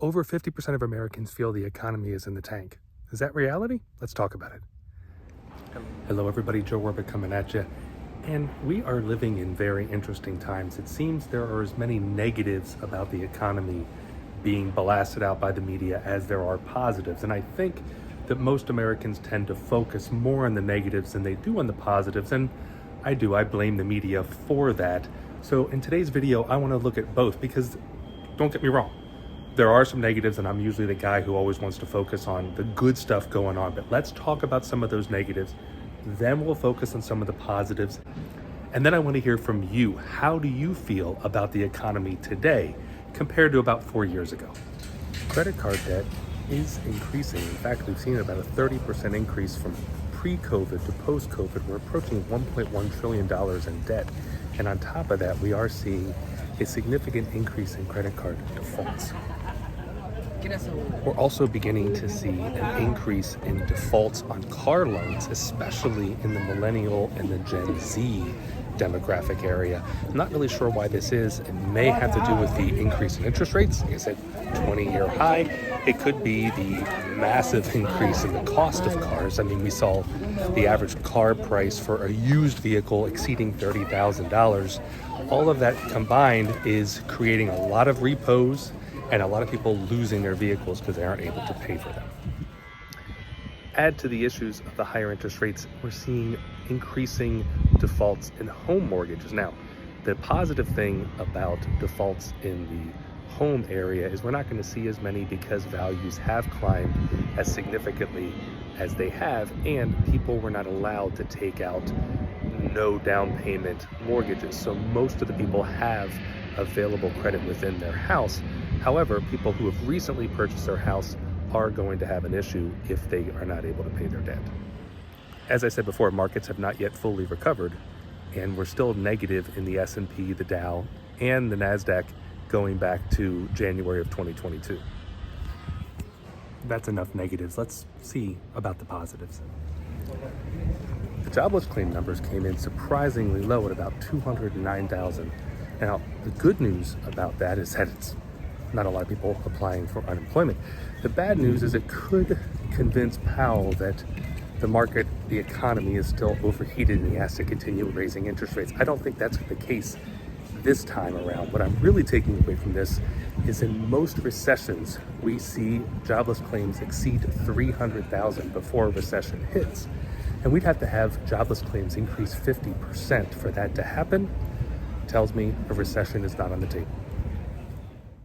Over 50% of Americans feel the economy is in the tank. Is that reality? Let's talk about it. Hello, everybody. Joe Werber coming at you. And we are living in very interesting times. It seems there are as many negatives about the economy being blasted out by the media as there are positives. And I think that most Americans tend to focus more on the negatives than they do on the positives. And I blame the media for that. So in today's video, I want to look at both because don't get me wrong, there are some negatives, and I'm usually the guy who always wants to focus on the good stuff going on. But let's talk about some of those negatives. Then we'll focus on some of the positives. And then I want to hear from you. How do you feel about the economy today compared to about 4 years ago? Credit card debt is increasing. In fact, we've seen about a 30% increase from pre-COVID to post-COVID. We're approaching $1.1 trillion in debt. And on top of that, we are seeing a significant increase in credit card defaults. We're also beginning to see an increase in defaults on car loans, especially in the millennial and the Gen Z demographic area. I'm not really sure why this is. It may have to do with the increase in interest rates. Like I said, 20-year high. It could be the massive increase in the cost of cars. I mean, we saw the average car price for a used vehicle exceeding $30,000. All of that combined is creating a lot of repos and a lot of people losing their vehicles because they aren't able to pay for them. Add to the issues of the higher interest rates, we're seeing increasing defaults in home mortgages. Now, the positive thing about defaults in the home area is we're not going to see as many because values have climbed as significantly as they have, and people were not allowed to take out no down payment mortgages. So most of the people have available credit within their house. However, people who have recently purchased their house are going to have an issue if they are not able to pay their debt. As I said before, markets have not yet fully recovered, and we're still negative in the S&P, the Dow, and the NASDAQ going back to January of 2022. That's enough negatives. Let's see about the positives. The jobless claim numbers came in surprisingly low at about 209,000. Now, the good news about that is that it's not a lot of people applying for unemployment. The bad news is it could convince Powell that the market, the economy is still overheated and he has to continue raising interest rates. I don't think that's the case this time around. What I'm really taking away from this is in most recessions, we see jobless claims exceed 300,000 before a recession hits. And we'd have to have jobless claims increase 50% for that to happen. Tells me a recession is not on the table.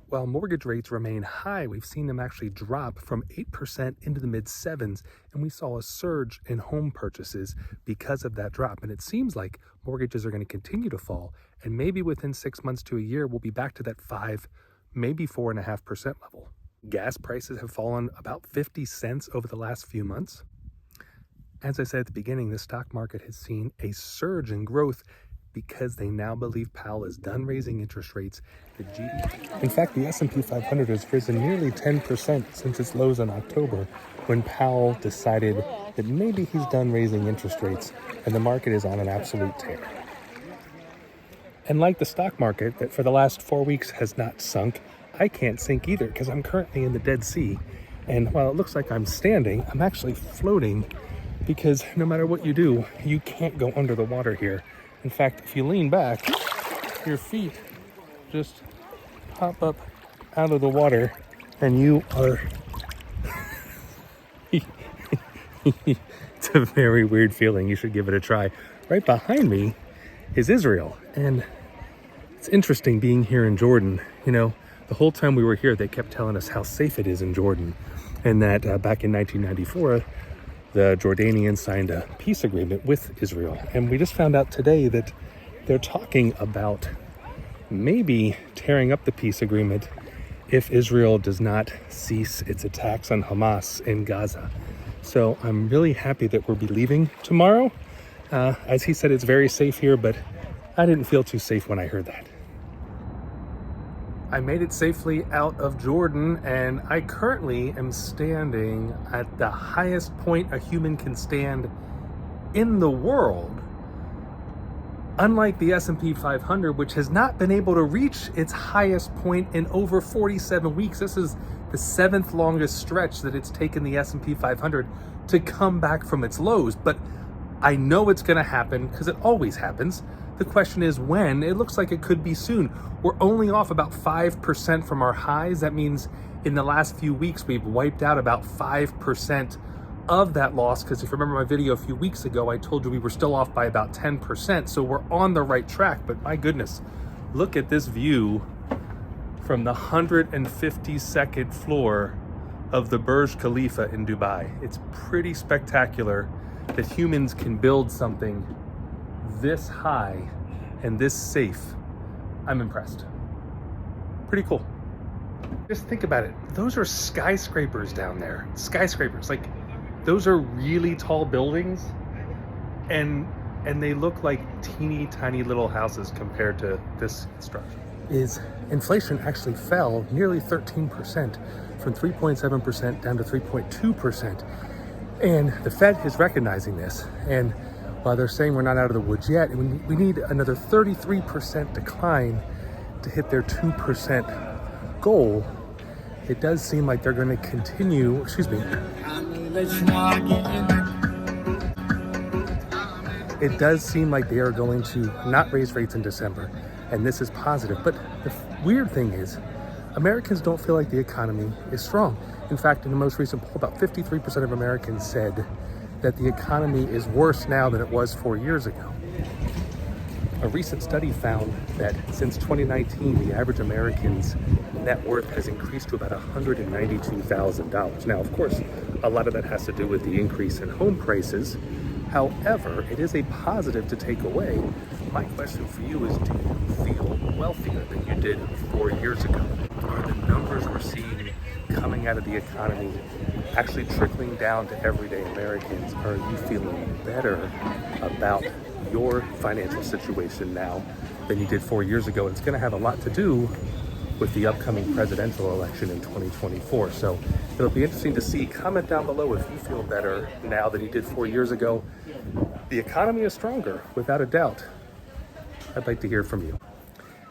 While mortgage rates remain high, we've seen them actually drop from 8% into the mid-7s, and we saw a surge in home purchases because of that drop. And it seems like mortgages are going to continue to fall, and maybe within 6 months to a year, we'll be back to that 5, maybe 4.5% level. Gas prices have fallen about 50 cents over the last few months. As I said at the beginning, the stock market has seen a surge in growth because they now believe Powell is done raising interest rates. In fact, the S&P 500 has risen nearly 10% since its lows in October when Powell decided that maybe he's done raising interest rates, and the market is on an absolute tear. And like the stock market that for the last 4 weeks has not sunk, I can't sink either because I'm currently in the Dead Sea. And while it looks like I'm standing, I'm actually floating because no matter what you do, you can't go under the water here. In fact, if you lean back, your feet just pop up out of the water and you are... It's a very weird feeling. You should give it a try. Right behind me is Israel. And it's interesting being here in Jordan. You know, the whole time we were here, they kept telling us how safe it is in Jordan. And that back in 1994, the Jordanians signed a peace agreement with Israel. And we just found out today that they're talking about maybe tearing up the peace agreement if Israel does not cease its attacks on Hamas in Gaza. So I'm really happy that we'll be leaving tomorrow. As he said, it's very safe here, but I didn't feel too safe when I heard that. I made it safely out of Jordan, and I currently am standing at the highest point a human can stand in the world Unlike the S&P 500, which has not been able to reach its highest point in over 47 weeks. This is the 7th longest stretch that it's taken the S&P 500 to come back from its lows. But I know it's going to happen because it always happens. The question is when. It looks like it could be soon. We're only off about 5% from our highs. That means in the last few weeks, we've wiped out about 5% of that loss, because if you remember my video a few weeks ago, I told you we were still off by about 10%. So we're on the right track, but my goodness, look at this view from the 152nd floor of the Burj Khalifa in Dubai. It's pretty spectacular that humans can build something this high and this safe. I'm impressed. Pretty cool. Just think about it. Those are skyscrapers down there. Skyscrapers, like, those are really tall buildings, and they look like teeny tiny little houses compared to this structure. Inflation actually fell nearly 13%, from 3.7% down to 3.2%. And the Fed is recognizing this. And while they're saying we're not out of the woods yet, we need another 33% decline to hit their 2% goal. It does seem like they're going to continue, it does seem like they are going to not raise rates in December, and this is positive. But the weird thing is, Americans don't feel like the economy is strong. In fact, in the most recent poll, about 53% of Americans said that the economy is worse now than it was 4 years ago. A recent study found that since 2019, the average American's net worth has increased to about $192,000. Now, of course, a lot of that has to do with the increase in home prices. However, it is a positive to take away. My question for you is, do you feel wealthier than you did 4 years ago? Are the numbers we're seeing coming out of the economy actually trickling down to everyday Americans? Are you feeling better about your financial situation now than you did 4 years ago? It's going to have a lot to do with the upcoming presidential election in 2024. So it'll be interesting to see. Comment down below if you feel better now than you did 4 years ago. The economy is stronger, without a doubt. I'd like to hear from you.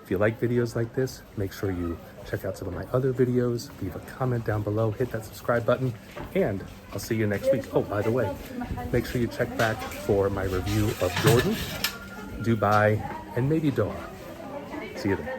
If you like videos like this, make sure you check out some of my other videos, leave a comment down below, hit that subscribe button, and I'll see you next week. Oh, by the way, make sure you check back for my review of Jordan, Dubai, and maybe Doha. See you then.